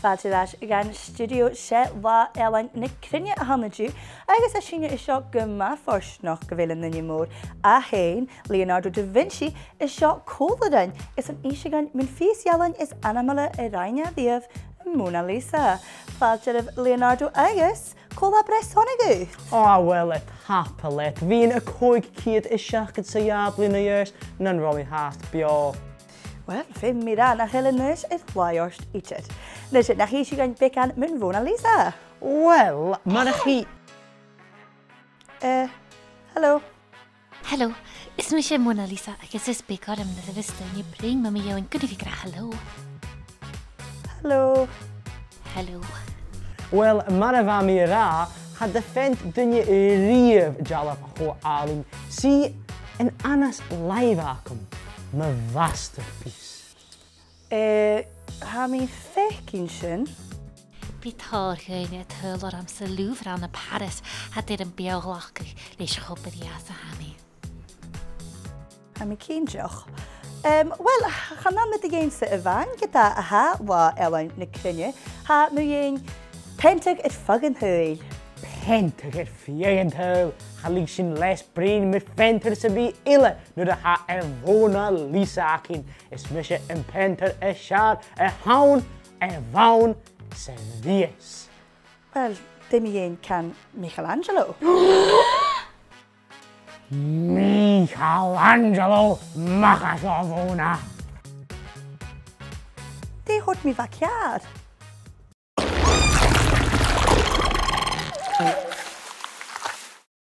Fáilte gan studio sé Latha Ealan Na Cruinne a an-diugh, agus a sinne is seo gumma forsnach go bhfuil na mór a hain Leonardo da Vinci is seo cóladan is an isigan min fios is animala a raine díobh Mona Lisa. Fáilte Leonardo agus cóla bres honnagu. Oh, well, it happily. Bhíonn a cóig ciad is seachad sa jabli na years, nan romi hast bio. Wel, fe mira na Helenes is laiost ietset. Dus het nach hier gaan bekan mijn Mona Lisa. Wel, maar chi... Hallo. Hallo, is my Mona Lisa. Agus is bekar am na vista en je bring me jou en kun je graag hallo. Hallo. Hallo. Wel, maar van mij ra, had de vent dunje rief jalap ho aling. Zie een anas lijvakum. Mijn masterpiece. Ha mi Faic Bithar gein het huiler am se Louvre aan de Paris had dit een beelachtig lees je op de jasa hami. Ha mi kindjoch. Wel, gaan dan met de geenste van geta ha Latha Ealan Na Cruinne. Ha mi een pentig het fuggen huil. Pentig het vierend huil. Halig sin les brein met venter se bi eile. Nu de ha Mona Lisa akin. Is misje een penter een sjaar, een haun, een waun, se vies. Wel, de mi een kan Michelangelo. Michelangelo, Macasovona. Die hoort mi vakjaar.